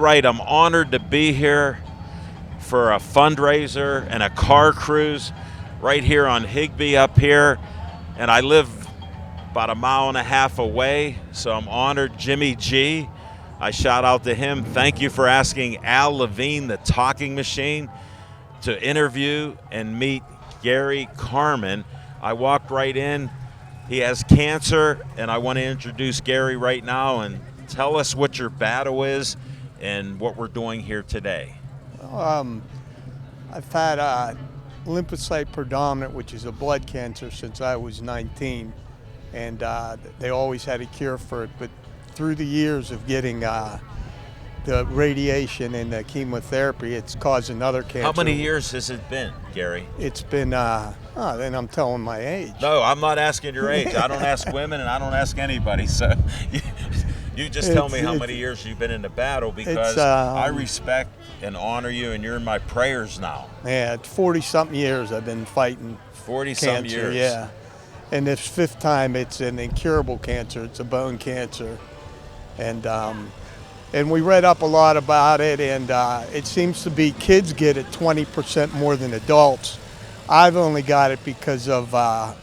right, I'm honored to be here for a fundraiser and a car cruise right here on Higbee up here. And I live about a mile and a half away, so I'm honored. Jimmy G, I shout out to him. Thank you for asking Al Levine, the talking machine, to interview and meet Gary Carmen. I walked right in. He has cancer, and I want to introduce Gary right now and tell us what your battle is and what we're doing here today. I've had lymphocyte predominant, which is a blood cancer, since I was 19. And they always had a cure for it, but through the years of getting the radiation and the chemotherapy, it's caused another cancer. How many years has it been, Gary? It's been, then I'm telling my age. No, I'm not asking your age. I don't ask women and I don't ask anybody, so you just tell me how many years you've been in the battle, because I respect and honor you, and you're in my prayers now. Yeah, it's 40-something years I've been fighting 40-some years. Yeah. And this fifth time, it's an incurable cancer. It's a bone cancer. And we read up a lot about it, and it seems to be kids get it 20% more than adults. I've only got it because of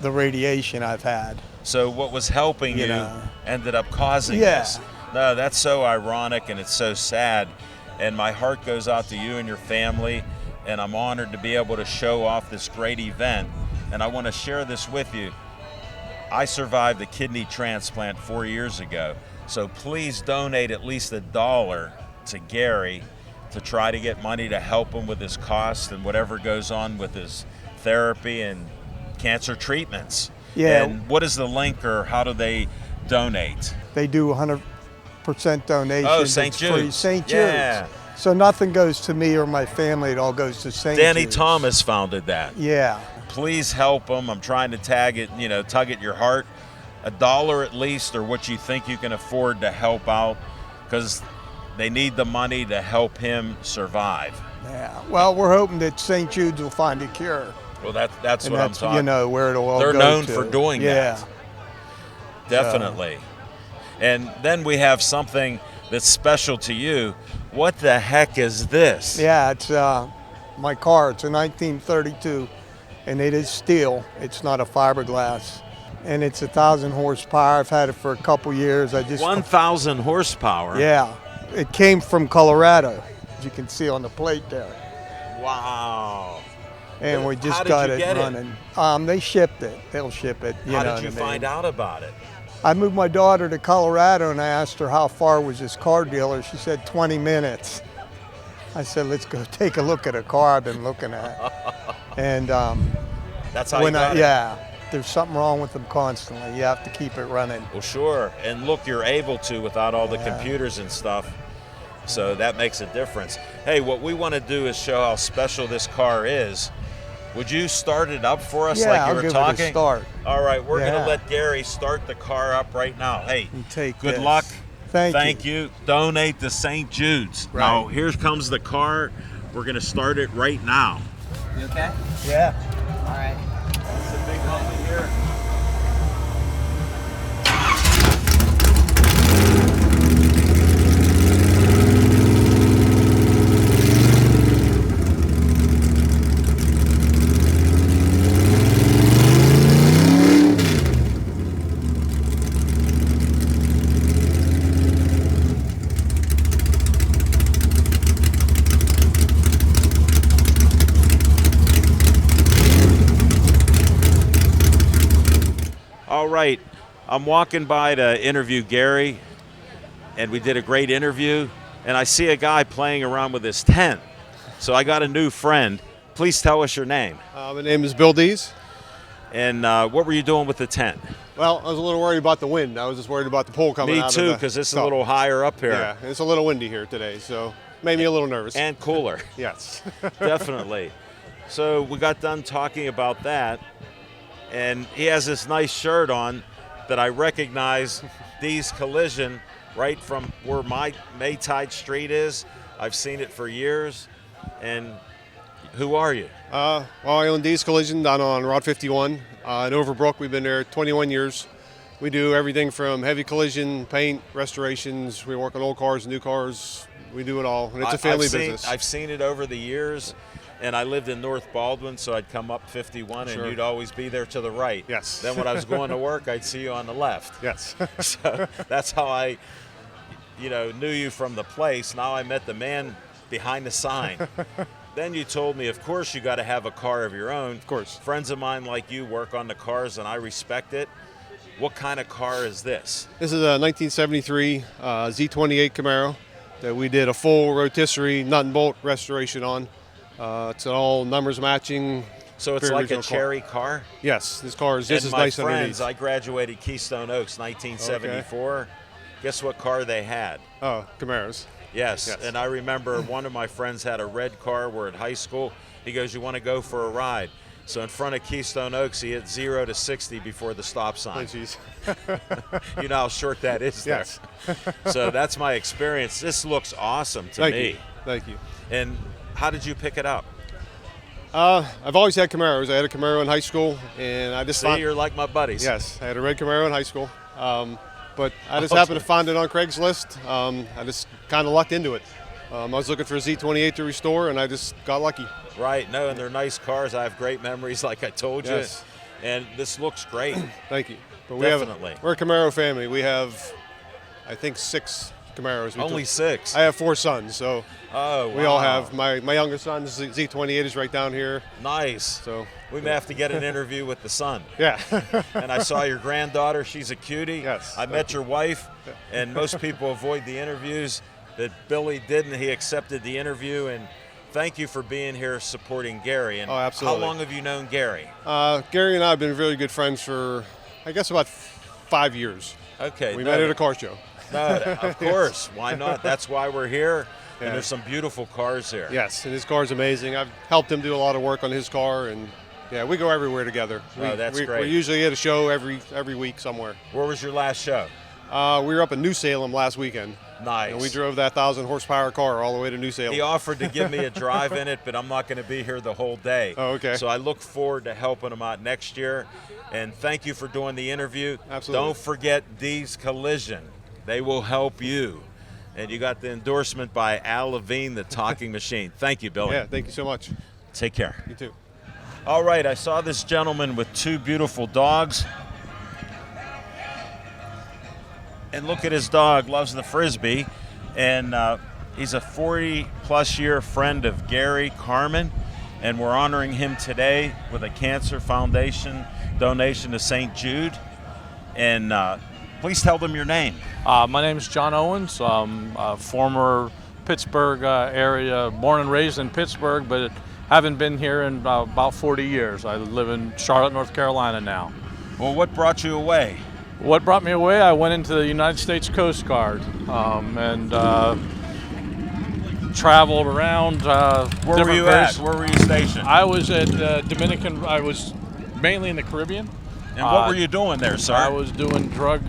the radiation I've had. So what was helping you ended up causing this. No, that's so ironic, and it's so sad. And my heart goes out to you and your family, and I'm honored to be able to show off this great event. And I want to share this with you. I survived a kidney transplant 4 years ago, so please donate at least $1 to Gary to try to get money to help him with his costs and whatever goes on with his therapy and cancer treatments. Yeah. And what is the link, or how do they donate? They do 100% donation. Oh, St. Jude's. St. Jude's. Yeah. So nothing goes to me or my family. It all goes to St. Danny Jude's. Thomas founded that. Yeah. Please help them. I'm trying to tug at your heart. $1 at least, or what you think you can afford to help out, because they need the money to help him survive. Yeah. Well, we're hoping that St. Jude's will find a cure. Well, that's what I'm talking. You know, where it'll all They're go known to. for doing that. Definitely. And then we have something that's special to you. What the heck is this? Yeah, it's my car. It's a 1932. And it is steel. It's not a fiberglass. And it's 1,000 horsepower. I've had it for a couple years. 1,000 horsepower? Yeah. It came from Colorado, as you can see on the plate there. Wow. And we just How did got you it get running. They shipped it. They'll ship it. How did you find out about it? I moved my daughter to Colorado, and I asked her how far was this car dealer. She said 20 minutes. I said, let's go take a look at a car I've been looking at. And that's how you got it. Yeah, there's something wrong with them constantly. You have to keep it running. Well, sure. And look, you're able to without all the computers and stuff. So that makes a difference. Hey, what we want to do is show how special this car is. Would you start it up for us like you were talking? I'll give it a start. All right, we're going to let Gary start the car up right now. Hey, good this. luck. Thank you. Donate to St. Jude's. Right. Now, here comes the car. We're going to start it right now. You okay? Yeah. All right. That's a big one here. All right, I'm walking by to interview Gary, and we did a great interview, and I see a guy playing around with his tent. So I got a new friend. Please tell us your name. My name is Bill Dees. And what were you doing with the tent? Well, I was a little worried about the wind. I was just worried about the pole coming out. Me too, because this is a little higher up here. Yeah, it's a little windy here today, so made me a little nervous. And cooler. Yes. Definitely. So we got done talking about that, and he has this nice shirt on that I recognize, Dees Collision, right from where my Maytide Street is. I've seen it for years. And who are you? Well, I own Dees Collision down on Route 51 in Overbrook. We've been there 21 years. We do everything from heavy collision, paint, restorations. We work on old cars, new cars. We do it all, and it's a family business. I've seen it over the years, and I lived in North Baldwin, so I'd come up 51, Sure. and you'd always be there to the right. Yes. Then when I was going to work, I'd see you on the left. Yes. So that's how I, knew you from the place. Now I met the man behind the sign. Then you told me, of course, you got to have a car of your own. Of course. Friends of mine like you work on the cars, and I respect it. What kind of car is this? This is a 1973 Z28 Camaro that we did a full rotisserie nut and bolt restoration on. It's all numbers matching. So it's very like a original cherry car? Yes, this car is just as nice my underneath. friends, I graduated Keystone Oaks 1974. Guess what car they had? Oh, Camaros. Yes, and I remember one of my friends had a red car. We're at high school. He goes, "You want to go for a ride?" So in front of Keystone Oaks, he hit 0 to 60 before the stop Oh, sign. geez. You know how short that is there. Yes. So that's my experience. This looks awesome to Thank me. you. Thank you. And how did you pick it up? I've always had Camaros. I had a Camaro in high school, and I just See, you're like my buddies. Yes, I had a red Camaro in high school, but I just happened to find it on Craigslist. I just kind of lucked into it. I was looking for a Z28 to restore, and I just got lucky. Right. No, and they're nice cars. I have great memories, like I told you. Yes. And this looks great. Thank you. But Definitely. we're a Camaro family. We have, I think, 6 Camaros. Only 6. I have 4 sons, so Oh, we all wow. have. My youngest son, Z28, is right down here. Nice. So We may have to get an interview with the son. yeah. And I saw your granddaughter. She's a cutie. Yes, I met your wife, and most people avoid the interviews. That Billy didn't. He accepted the interview, and thank you for being here supporting Gary. And Oh, absolutely. How long have you known Gary? Gary and I have been really good friends for, I guess, about 5 years. Okay. We met at a car show. No, of course. Why not? That's why we're here. Yeah. And there's some beautiful cars here. Yes, and his car's amazing. I've helped him do a lot of work on his car, and yeah, we go everywhere together. That's great. We're usually at a show every week somewhere. Where was your last show? We were up in New Salem last weekend. Nice. And we drove that 1,000 horsepower car all the way to New Salem. He offered to give me a drive in it, but I'm not going to be here the whole day. Oh, okay. So I look forward to helping him out next year. And thank you for doing the interview. Absolutely. Don't forget D's Collision. They will help you. And you got the endorsement by Al Levine, the talking machine. Thank you, Billy. Yeah, thank you so much. Take care. You too. All right, I saw this gentleman with 2 beautiful dogs. And look at his dog, loves the Frisbee. And he's a 40-plus year friend of Gary Carmen. And we're honoring him today with a Cancer Foundation donation to St. Jude. And please tell them your name. My name is John Owens. I'm a former Pittsburgh area, born and raised in Pittsburgh, but haven't been here in about 40 years. I live in Charlotte, North Carolina now. Well, what brought you away? What brought me away? I went into the United States Coast Guard and traveled around. Where were you at? Where were you stationed? I was at Dominican. I was mainly in the Caribbean. And what were you doing there, sir? I was doing drug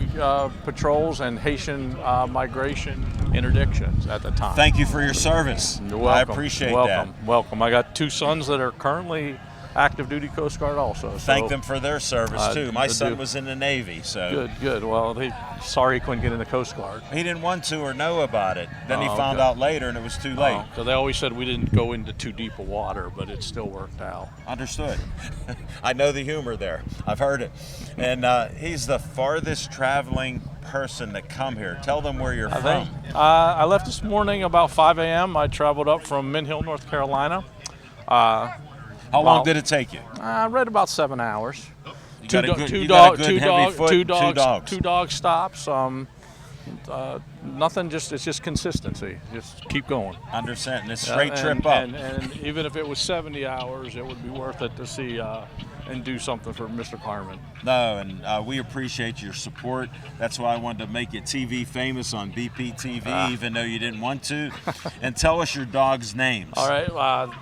patrols and Haitian migration interdictions at the time. Thank you for your service. You're welcome. I appreciate that. Welcome. I got 2 sons that are currently active duty Coast Guard also. Thank them for their service too. My son was in the Navy, so Good. Well, sorry he couldn't get in the Coast Guard. he didn't want to or know about it. Then he Oh, found okay. out later, and it was too late. Because they always said we didn't go into too deep of water, but it still worked out. Understood. I know the humor there. I've heard it. And he's the farthest traveling person to come here. Tell them where you're from. I left this morning about 5 a.m. I traveled up from Mint Hill, North Carolina. How long did it take you? I read about 7 hours. You got a good heavy foot, two dog stops. Nothing. It's just consistency. Just keep going. Understand? And a straight trip up. And even if it was 70 hours, it would be worth it to see and do something for Mr. Carmen. No, and we appreciate your support. That's why I wanted to make you TV famous on BPTV, even though you didn't want to. And tell us your dog's names. All right.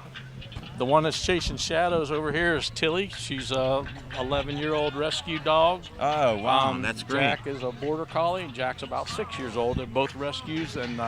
The one that's chasing shadows over here is Tilly. She's a 11-year-old rescue dog. Oh, wow, that's great. Jack is a border collie. Jack's about 6 years old. They're both rescues, and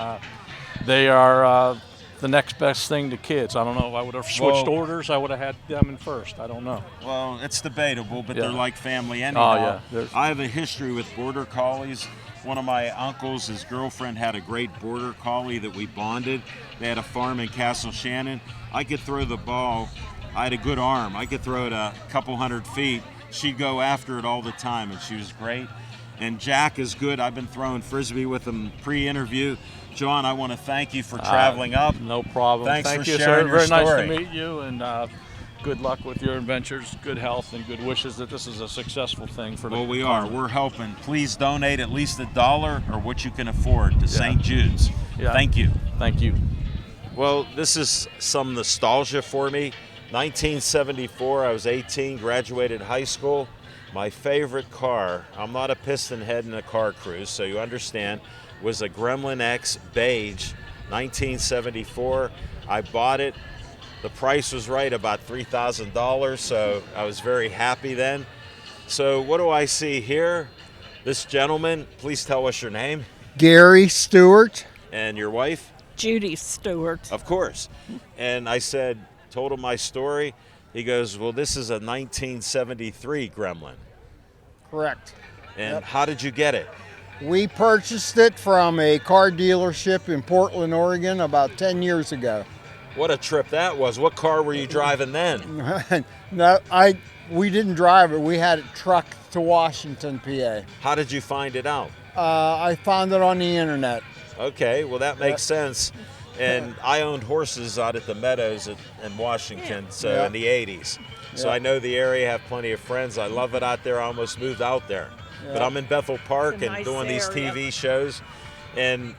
they are the next best thing to kids. I don't know if I would have switched Well, orders. I would have had them in first. I don't know. Well, it's debatable, but Yeah. they're like family anyhow. Oh, yeah. There's- I have a history with border collies. One of my uncles, his girlfriend had a great border collie that we bonded. They had a farm in Castle Shannon. I could throw the ball. I had a good arm. I could throw it a couple 100 feet. She'd go after it all the time, and she was great. And Jack is good. I've been throwing Frisbee with him pre-interview. John, I want to thank you for traveling up. No problem. Thanks Thank for you, sharing sir. your Very nice story. to meet you, and good luck with your adventures, good health, and good wishes that this is a successful thing for the Well, we are. cause. We're helping. Please donate at least $1 or what you can afford to St. Jude's. Yeah. Thank you. Thank you. Well, this is some nostalgia for me. 1974, I was 18, graduated high school. My favorite car, I'm not a piston head in a car cruise, so you understand, was a Gremlin X beige, 1974. I bought it. The price was right, about $3,000, so I was very happy then. So what do I see here? This gentleman, please tell us your name Gary Stewart. and your wife. Judy Stewart. Of course. And I said, told him my story. He goes, well, this is a 1973 Gremlin. Correct. And how did you get it? We purchased it from a car dealership in Portland, Oregon about 10 years ago. What a trip that was. What car were you driving then? No, we didn't drive it. We had it trucked to Washington, PA. How did you find it out? I found it on the internet. Okay, well, that makes sense. And I owned horses out at the Meadows in Washington, so Yeah. in the 80s. So Yeah. I know the area, have plenty of friends. I love it out there. I almost moved out there. But Yeah. I'm in Bethel Park It's a and nice doing these area. TV shows. And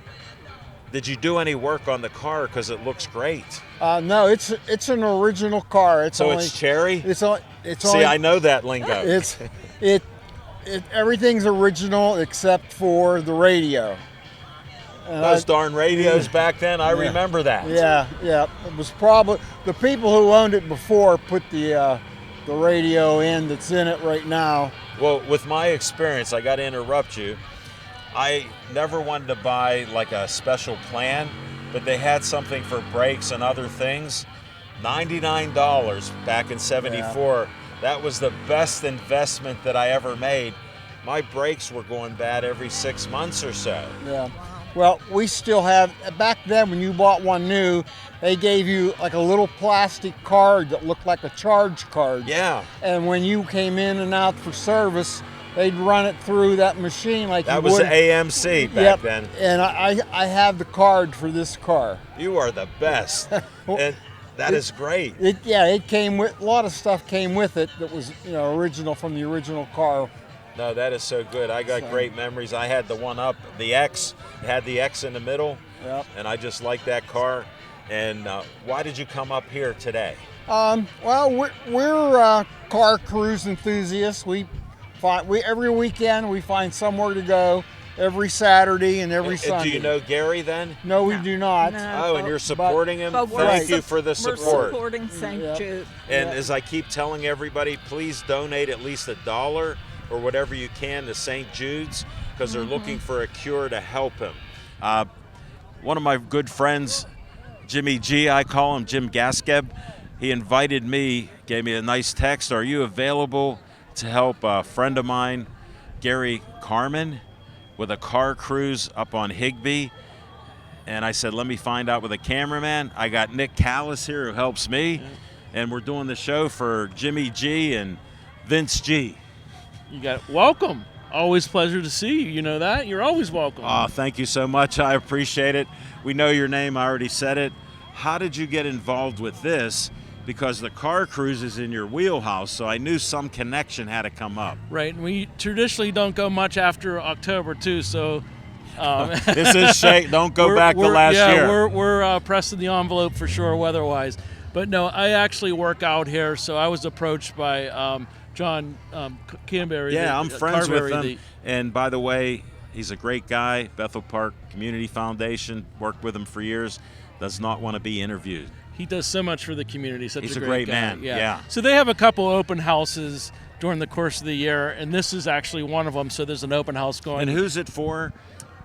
did you do any work on the car? Because it looks great. No, it's an original car. It's So only, it's cherry? It's only. See, I know that lingo. It everything's original except for the radio. And Those darn radios back then, I remember that. Yeah. It was probably the people who owned it before put the radio in that's in it right now. Well, with my experience, I got to interrupt you. I never wanted to buy like a special plan, but they had something for brakes and other things. $99 back in '74. That was the best investment that I ever made. My brakes were going bad every 6 months or so. Yeah. Well, we still have, back then when you bought one new, they gave you like a little plastic card that looked like a charge card. Yeah, And when you came in and out for service, they'd run it through that machine like that you was would. the AMC back Yep. then. And I have the card for this car. You are the best. And that is great. It came with, a lot of stuff came with it that was, original from the original car. No, that is so good. I got great memories. I had the one up, the X. It had the X in the middle, Yep. and I just like that car. And why did you come up here today? Well, we're car cruise enthusiasts. We every weekend we find somewhere to go. Every Saturday and every Sunday. Do you know Gary then? No, we do not. No. Oh, and you're supporting him? But we're Thank sup- you for the We're support. supporting St. Yep. Jude. And as I keep telling everybody, please donate at least $1 or whatever you can to St. Jude's because they're looking for a cure to help him. One of my good friends, Jimmy G, I call him Jim Gaskeb, he invited me, gave me a nice text. Are you available to help a friend of mine, Gary Carmen, with a car cruise up on Higbee? And I said, let me find out with a cameraman. I got Nick Callis here who helps me. And we're doing the show for Jimmy G and Vince G. You got welcome. Always pleasure to see you. You know that? You're always welcome. Oh, thank you so much. I appreciate it. We know your name. I already said it. How did you get involved with this? Because the car cruise is in your wheelhouse, so I knew some connection had to come up. Right. And we traditionally don't go much after October too, so This is shake. Don't go back to last year. We're pressing the envelope for sure weather-wise. But no, I actually work out here, so I was approached by John Canberry. Yeah, I'm friends with Carberry, him. And by the way, he's a great guy. Bethel Park Community Foundation, worked with him for years, does not want to be interviewed. He does so much for the community. He's a a great guy. man, yeah. So they have a couple open houses during the course of the year, and this is actually one of them. So there's an open house going. And who's it for?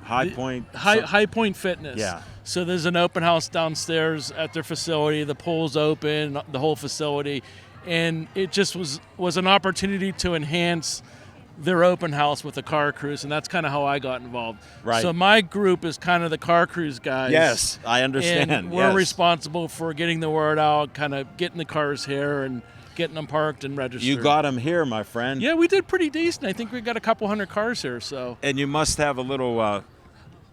High Point. High Point Fitness. Yeah. So there's an open house downstairs at their facility. The pool's open, the whole facility, and it just was an opportunity to enhance their open house with a car cruise, and that's kind of how I got involved. Right. So my group is kind of the car cruise guys. Yes, I understand. And we're yes. responsible for getting the word out, kind of getting the cars here and getting them parked and registered. You got them here, my friend. Yeah, we did pretty decent. I think we got a couple hundred cars here. So. And you must have a little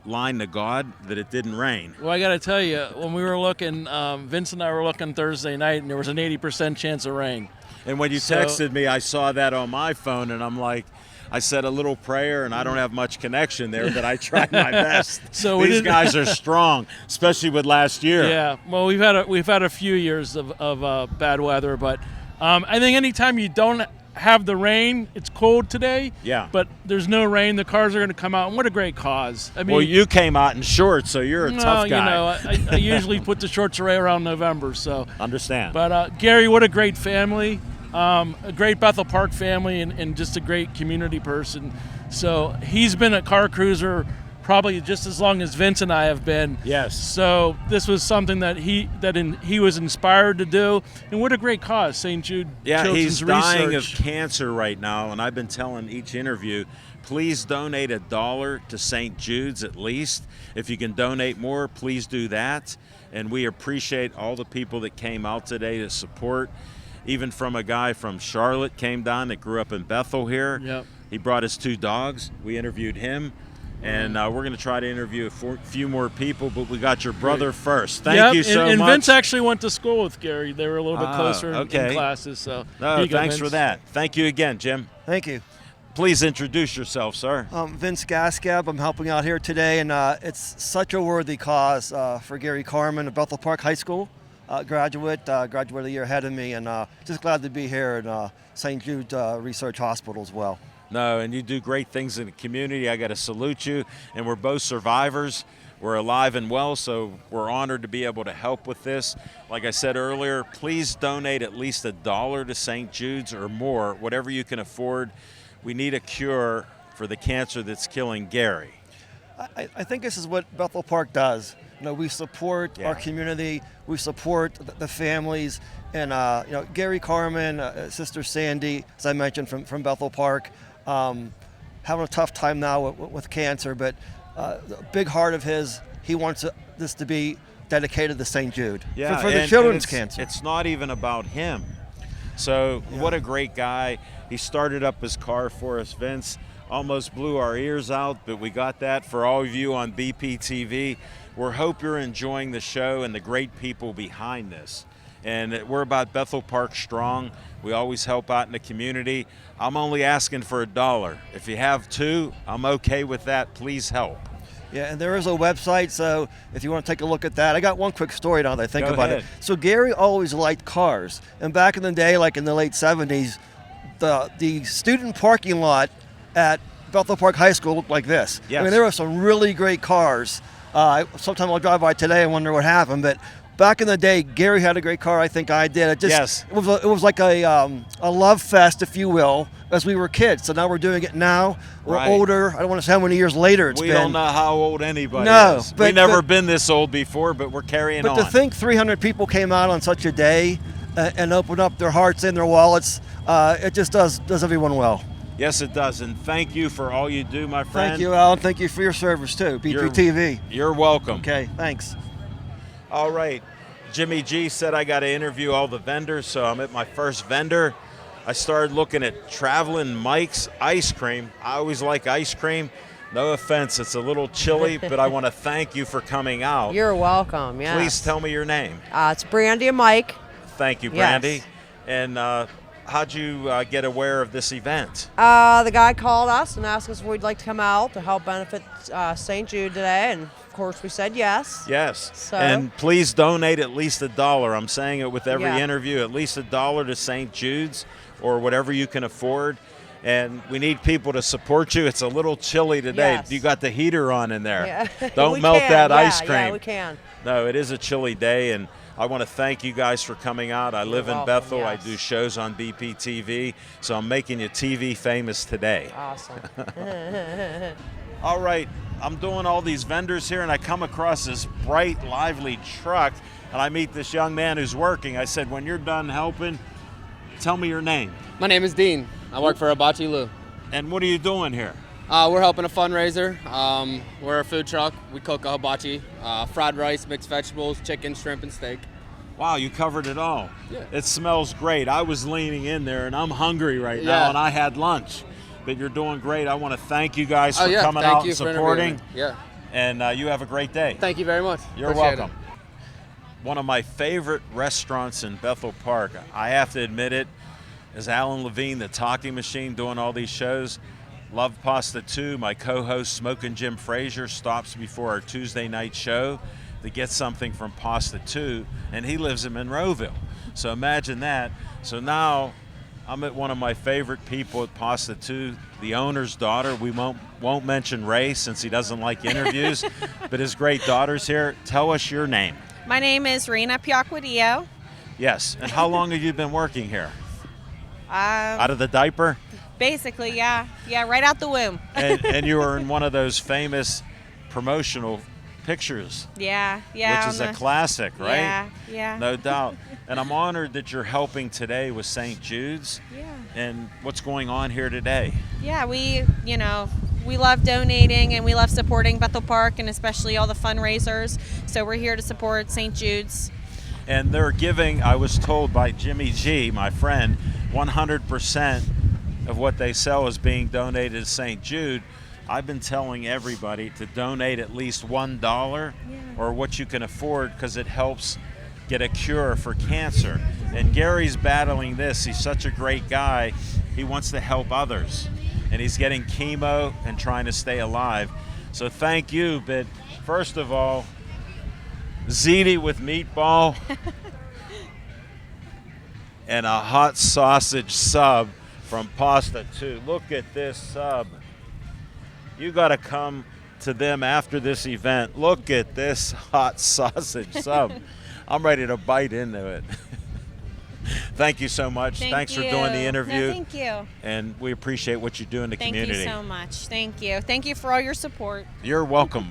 line to God that it didn't rain. Well, I got to tell you, when we were looking, Vince and I were looking Thursday night, and there was an 80% chance of rain. And when you texted me, I saw that on my phone, and I'm like, I said a little prayer, and I don't have much connection there, but I tried my best. So these guys are strong, especially with last year. Yeah, well, we've had a few years of bad weather, but I think anytime you don't have the rain, it's cold today. Yeah. But there's no rain, the cars are going to come out, and what a great cause. I mean, well, you came out in shorts, so you're a tough guy. You know, I usually put the shorts away around November, so. Understand. But Gary, what a great family. A great Bethel Park family and just a great community person. So he's been a car cruiser probably just as long as Vince and I have been. Yes. So this was something that he was inspired to do, and what a great cause, St. Jude Children's he's dying Research. of cancer right now, and I've been telling each interview, please donate $1 to St. Jude's at least. If you can donate more, please do that. And we appreciate all the people that came out today to support. Even from a guy from Charlotte came down that grew up in Bethel here. Yep. He brought his 2 dogs. We interviewed him. And we're going to try to interview a few more people, but we got your brother first. Thank you so much. And Vince actually went to school with Gary. They were a little bit closer in classes. So no, thanks for that. Thank you again, Jim. Thank you. Please introduce yourself, sir. Vince Gaskab. I'm helping out here today, and it's such a worthy cause for Gary Carmen of Bethel Park High School. Graduate a year ahead of me, and just glad to be here at St. Jude Research Hospital as well. No, and you do great things in the community. I got to salute you, and we're both survivors. We're alive and well, so we're honored to be able to help with this. Like I said earlier, please donate at least $1 to St. Jude's or more, whatever you can afford. We need a cure for the cancer that's killing Gary. I think this is what Bethel Park does. You know, we support our community, we support the families, and you know, Gary Carmen, Sister Sandy, as I mentioned, from Bethel Park, having a tough time now with cancer, but a big heart of his, he wants this to be dedicated to St. Jude for the children's cancer. It's not even about him. So what a great guy. He started up his car for us, Vince. Almost blew our ears out, but we got that for all of you on BPTV. We hope you're enjoying the show and the great people behind this. And we're about Bethel Park strong. We always help out in the community. I'm only asking for $1. If you have 2, I'm okay with that. Please help. Yeah, and there is a website, so if you want to take a look at that. I got one quick story now that I think Go about ahead. it. So Gary always liked cars. And back in the day, like in the late 70s, the student parking lot at Bethel Park High School looked like this. Yes. I mean, there were some really great cars. Sometimes I'll drive by today and wonder what happened, but back in the day, Gary had a great car. I think I did. It was like a love fest, if you will, as we were kids. So now we're doing it now. We're older. I don't want to say how many years later it's been. We don't know how old anybody is. But We've never been this old before, but we're carrying on. But to think 300 people came out on such a day and opened up their hearts and their wallets, it just does everyone well. Yes, it does. And thank you for all you do, my friend. Thank you, Alan. Thank you for your service, too, BPTV. You're welcome. Okay, thanks. All right. Jimmy G said I got to interview all the vendors, so I'm at my first vendor. I started looking at Traveling Mike's ice cream. I always like ice cream. No offense, it's a little chilly, but I want to thank you for coming out. You're welcome, yes. Please tell me your name. It's Brandy and Mike. Thank you, Brandy. Yes. And how'd you get aware of this event? The guy called us and asked us if we'd like to come out to help benefit St. Jude today, and of course we said yes. Yes. So, and please donate at least $1. I'm saying it with every Yeah. interview, at least $1 to St. Jude's or whatever you can afford. And we need people to support you. It's a little chilly today. Yes. You got the heater on in there. Yeah. Don't We melt can, that yeah, ice cream. Yeah, we can. No, it is a chilly day, and I want to thank you guys for coming out. I live in welcome, Bethel. yes. I do shows on BPTV, so I'm making you TV famous today. Awesome. All right. I'm doing all these vendors here, and I come across this bright, lively truck, and I meet this young man who's working. I said, when you're done helping, tell me your name. My name is Dean. I work for Hibachi Lou. And what are you doing here? We're helping a fundraiser. We're a food truck. We cook a hibachi, fried rice, mixed vegetables, chicken, shrimp, and steak. Wow, you covered it all. Yeah. It smells great. I was leaning in there, and I'm hungry right now, Yeah. and I had lunch. But you're doing great. I want to thank you guys for Oh, yeah. coming Thank out you and for supporting. interviewing me. Yeah. And you have a great day. Thank you very much. You're Appreciate welcome. it. One of my favorite restaurants in Bethel Park, I have to admit it, is Alan Levine, the talking machine, doing all these shows. Love Pasta 2. My co-host, Smokin' Jim Frazier, stops before our Tuesday night show to get something from Pasta 2, and he lives in Monroeville. So imagine that. So now I'm at one of my favorite people at Pasta 2, the owner's daughter. We won't mention Ray since he doesn't like interviews, but his great daughter's here. Tell us your name. My name is Rena Piacquadio. Yes, and how long have you been working here? Out of the diaper? Basically, yeah. Yeah, right out the womb. And you were in one of those famous promotional pictures. Yeah. Which is a classic, right? Yeah. No doubt. And I'm honored that you're helping today with St. Jude's. Yeah. And what's going on here today? Yeah, we love donating and we love supporting Bethel Park and especially all the fundraisers. So we're here to support St. Jude's. And they're giving, I was told by Jimmy G, my friend, 100% of what they sell is being donated to St. Jude. I've been telling everybody to donate at least $1 or what you can afford because it helps get a cure for cancer. And Gary's battling this. He's such a great guy. He wants to help others. And he's getting chemo and trying to stay alive. So thank you. But first of all, ziti with meatball and a hot sausage sub from Pasta 2. Look at this sub. You got to come to them after this event. Look at this hot sausage sub. I'm ready to bite into it. Thank you so much. Thanks for doing the interview. No, thank you. And we appreciate what you do in the community. Thank you so much. Thank you. Thank you for all your support. You're welcome.